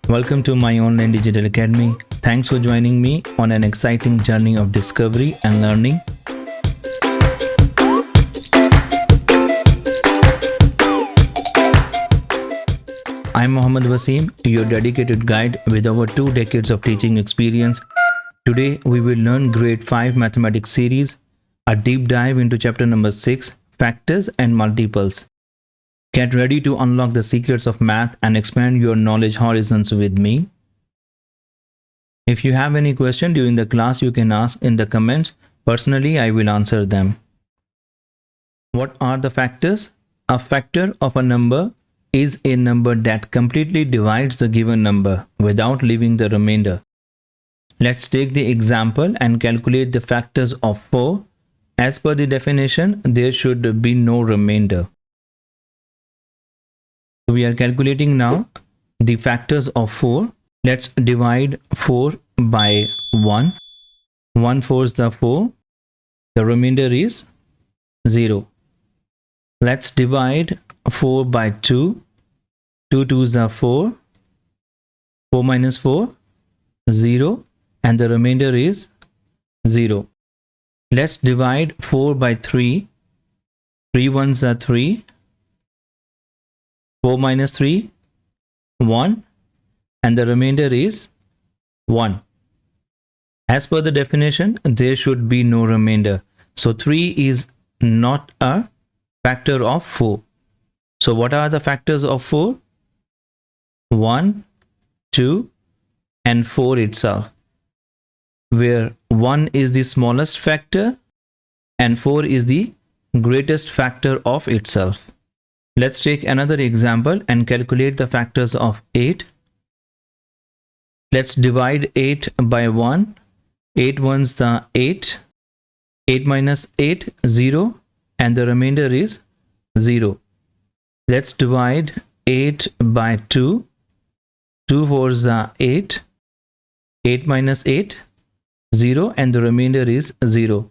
Welcome to my online digital academy. Thanks for joining me on an exciting journey of discovery and learning. I'm Mohammad Wasim, your dedicated guide with over 2 decades of teaching experience. Today we will learn grade 5 mathematics series, a deep dive into chapter number 6, factors and multiples. Get ready to unlock the secrets of math and expand your knowledge horizons with me. If you have any question during the class, you can ask in the comments. Personally, I will answer them. What are the factors? A factor of a number is a number that completely divides the given number without leaving the remainder. Let's take the example and calculate the factors of 4. As per the definition, there should be no remainder. We are calculating now the factors of 4. Let's divide 4 by 1. 1 4s the 4. The remainder is 0. Let's divide 4 by 2. 2 2s are 4. 4 minus 4, 0. And the remainder is 0. Let's divide 4 by 3. 3 1s are 3. 4 minus 3, 1. And the remainder is 1. As per the definition, there should be no remainder. So 3 is not a factor of 4. So what are the factors of 4? 1, 2, and 4 itself, where 1 is the smallest factor and 4 is the greatest factor of itself. Let's take another example and calculate the factors of 8. Let's divide 8 by 1. 8 1s the 8. 8 minus 8, 0. And the remainder is 0. Let's divide 8 by 2. 2 4s the 8. 8 minus 8, 0. And the remainder is 0.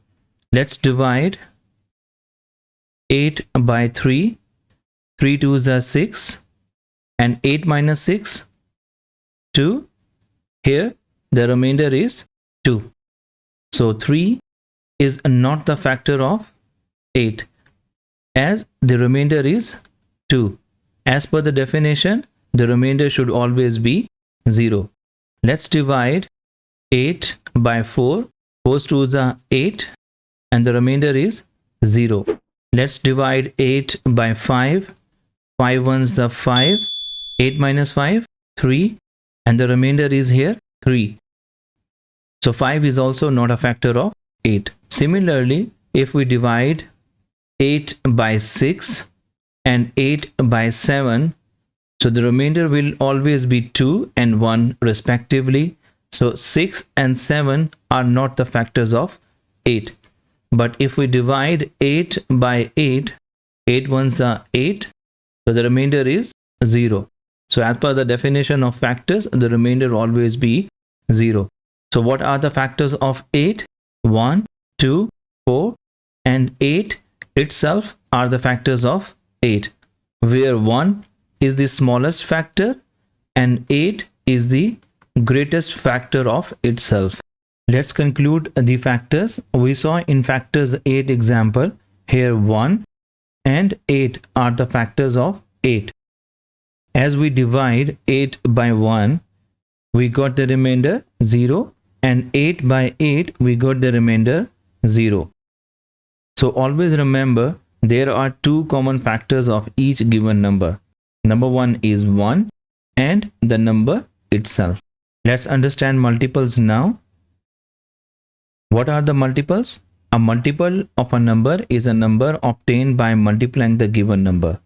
Let's divide 8 by 3. 3 2s are 6, and 8 minus 6, 2. Here the remainder is 2. So 3 is not the factor of 8, as the remainder is 2. As per the definition, the remainder should always be 0. Let's divide 8 by 4. 4 2s are 8, and the remainder is 0. Let's divide 8 by 5. 5 1s the 5. 8 minus 5, 3. And the remainder is here 3. So 5 is also not a factor of 8. Similarly, if we divide 8 by 6 and 8 by 7, so the remainder will always be 2 and 1 respectively. So 6 and 7 are not the factors of 8. But if we divide 8 by 8, 8 1s are 8. So the remainder is 0. So as per the definition of factors, the remainder always be 0. So what are the factors of 8? 1, 2, 4, and 8 itself are the factors of 8, where 1 is the smallest factor and 8 is the greatest factor of itself. Let's conclude the factors. We saw in factors 8 example, here 1 and 8 are the factors of 8. As we divide 8 by 1, we got the remainder 0, and 8 by 8 we got the remainder 0. So always remember, there are 2 common factors of each given number. Number 1 is 1 and the number itself. Let's understand multiples now. What are the multiples? A multiple of a number is a number obtained by multiplying the given number.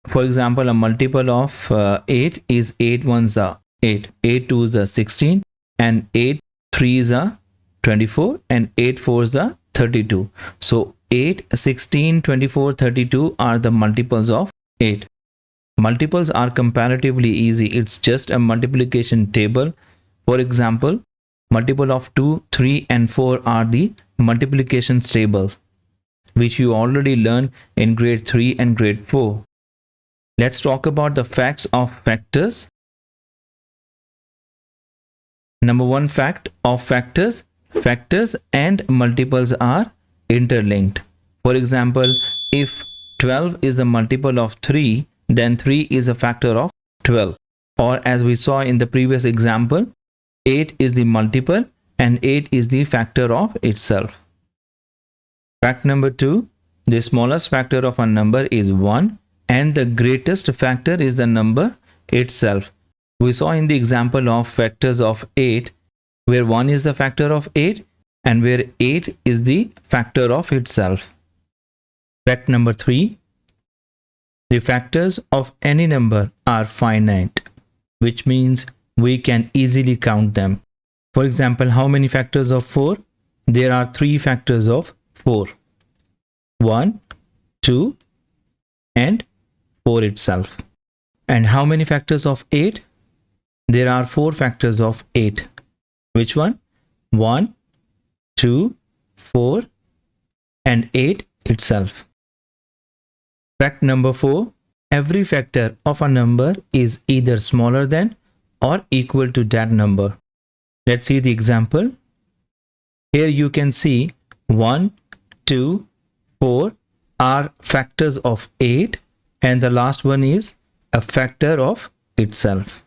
For example, a multiple of 8 is 8 1s are 8, 8 2s are 16, and 8 3s are 24, and 8 4s are 32. So 8, 16, 24, 32 are the multiples of 8. Multiples are comparatively easy. It's just a multiplication table. For example, multiple of 2, 3, and 4 are the multiplication tables, which you already learned in grade 3 and grade 4. Let's talk about the facts of factors. Number one fact of factors: factors and multiples are interlinked. For example, if 12 is the multiple of 3, then 3 is a factor of 12. Or as we saw in the previous example, 8 is the multiple and 8 is the factor of itself. Fact number 2, the smallest factor of a number is 1 and the greatest factor is the number itself. We saw in the example of factors of 8 where 1 is the factor of 8 and where 8 is the factor of itself. Fact number 3, the factors of any number are finite, which means we can easily count them. For example, how many factors of 4? There are 3 factors of 4. 1, 2, and 4 itself. And how many factors of 8? There are 4 factors of 8. Which one? 1, 2, 4, and 8 itself. Fact number 4, every factor of a number is either smaller than or equal to that number. Let's see the example. Here you can see 1, 2, 4 are factors of 8 and the last one is a factor of itself.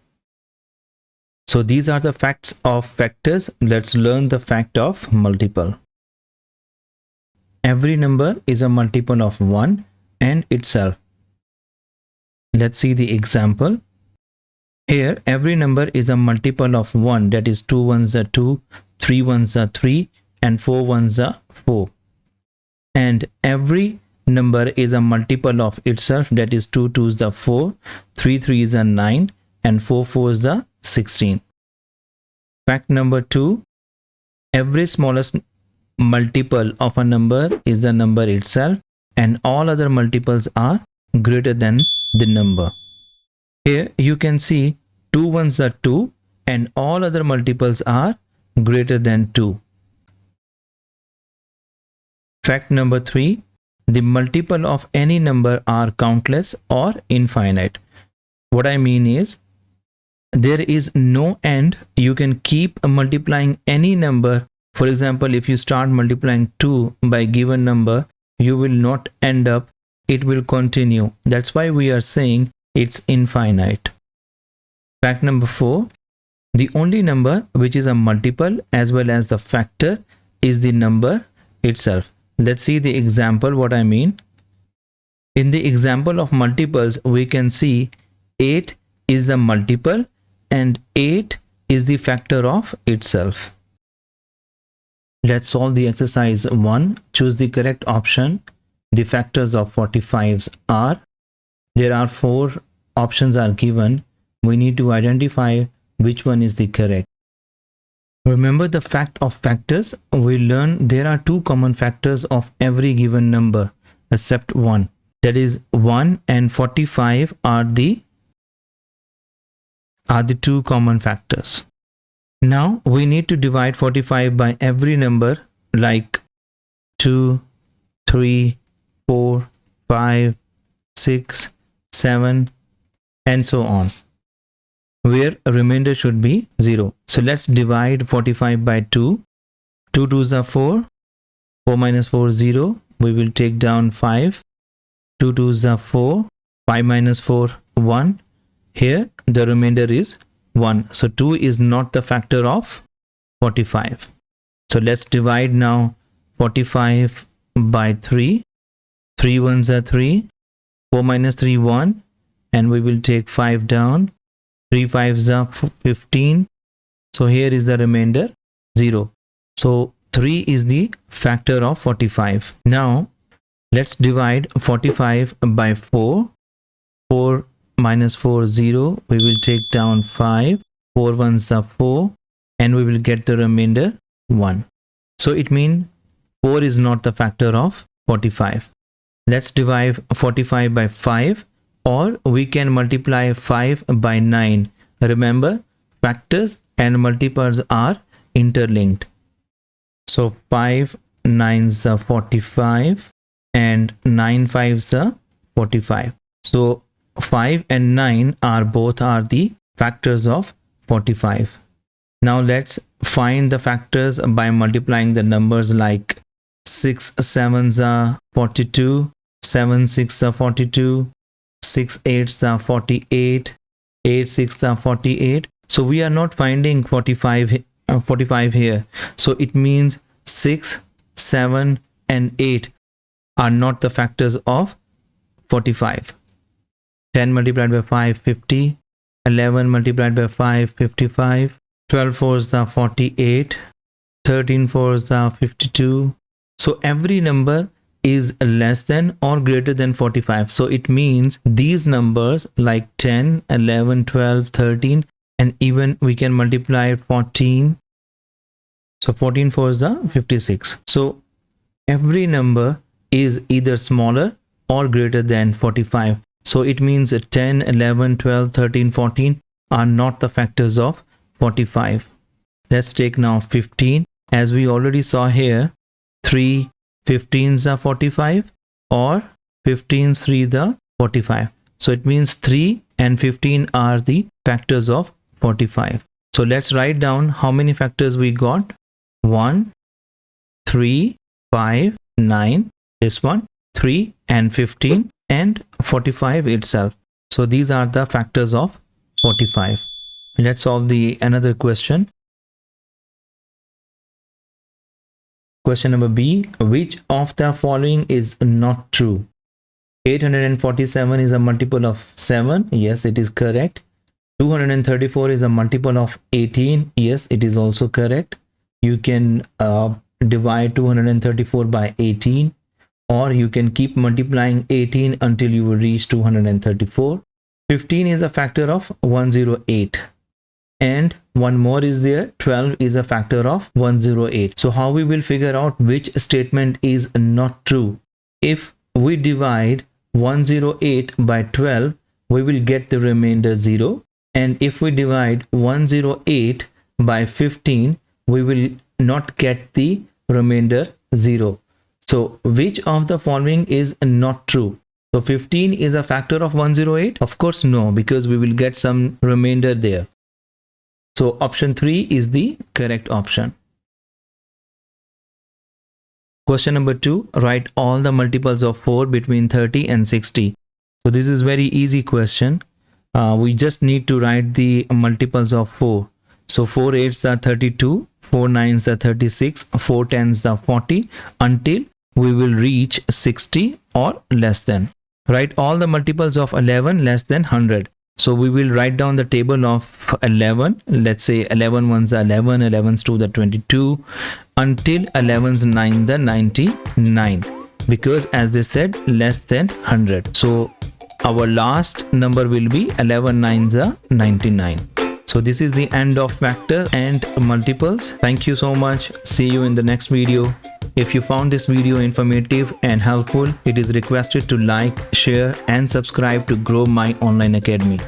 So these are the facts of factors. Let's learn the fact of multiple. Every number is a multiple of 1 and itself. Let's see the example. Here every number is a multiple of 1, that is 2 ones are 2, 3 ones are 3 and 4 ones are 4. And every number is a multiple of itself, that is 2 2s are 4, 3 3s are 9 and 4 4s are 16. Fact number 2, every smallest multiple of a number is the number itself and all other multiples are greater than the number. Here you can see 2 ones are 2 and all other multiples are greater than 2. Fact number 3, the multiple of any number are countless or infinite. What I mean is, there is no end. You can keep multiplying any number. For example, if you start multiplying 2 by given number, you will not end up, it will continue. That's why we are saying it's infinite. Fact number 4, the only number which is a multiple as well as the factor is the number itself. Let's see the example, what I mean. In the example of multiples, we can see 8 is the multiple and 8 is the factor of itself. Let's solve the exercise 1. Choose the correct option. The factors of 45 are, there are 4 options are given. We need to identify which one is the correct. Remember the fact of factors. We learned there are 2 common factors of every given number except one. That is 1 and 45 are the 2 common factors. Now we need to divide 45 by every number like 2, 3, 4, 5, 6, 7 and so on, where a remainder should be 0. So let's divide 45 by 2. 2 2s are 4. 4 minus 4 0. We will take down 5. 2 2s are 4. 5 minus 4 1. Here the remainder is 1. So 2 is not the factor of 45. So let's divide now 45 by 3. 3 1s are 3. 4 minus 3 1. And we will take 5 down. 3 5s are 15. So here is the remainder 0. So 3 is the factor of 45. Now let's divide 45 by 4. 4 minus 4 0. We will take down 5. 4 1s are 4 and we will get the remainder 1. So it means 4 is not the factor of 45. Let's divide 45 by 5, or we can multiply 5 by 9. Remember, factors and multiples are interlinked. So 5 9s are 45 and 9 5s are 45. So 5 and 9 are both are the factors of 45. Now let's find the factors by multiplying the numbers like 6 7s are 42, 7 6 are 42, 6 8s are 48, 8 6 are 48. So we are not finding 45 here. So it means 6, 7 and 8 are not the factors of 45. 10 multiplied by 5, 50. 11 multiplied by 5, 55. 12 fours are 48. 13 fours are 52. So every number is less than or greater than 45. So it means these numbers like 10, 11, 12, 13, and even we can multiply 14. So 14 fours are 56. So every number is either smaller or greater than 45. So it means 10, 11, 12, 13, 14 are not the factors of 45. Let's take now 15. As we already saw here, 3 15s are 45 or 15s 3 are 45. So it means 3 and 15 are the factors of 45. So let's write down how many factors we got. 1, 3, 5, 9, this one, 3 and 15 and 45 itself. So these are the factors of 45. Let's solve another question. Question number B. Which of the following is not true? 847 is a multiple of 7. Yes, it is correct. 234 is a multiple of 18. Yes, it is also correct. You can divide 234 by 18, or you can keep multiplying 18 until you will reach 234. 15 is a factor of 108. And one more is there, 12 is a factor of 108. So how we will figure out which statement is not true? If we divide 108 by 12, we will get the remainder 0. And if we divide 108 by 15, we will not get the remainder 0. So which of the following is not true? So 15 is a factor of 108? Of course no, because we will get some remainder there. So option 3 is the correct option. Question number 2. Write all the multiples of 4 between 30 and 60. So this is very easy question. We just need to write the multiples of 4. So 4 8s are 32, 4 9s are 36, 4 10s are 40 until we will reach 60 or less than. Write all the multiples of 11 less than 100. So we will write down the table of 11. Let's say 11 ones are 11, 11s 2 the 22 until 11s 9 the 99, because as they said less than 100. So our last number will be 11 9s are 99. So this is the end of factor and multiples. Thank you so much. See you in the next video. If you found this video informative and helpful, it is requested to like, share and subscribe to grow my online academy.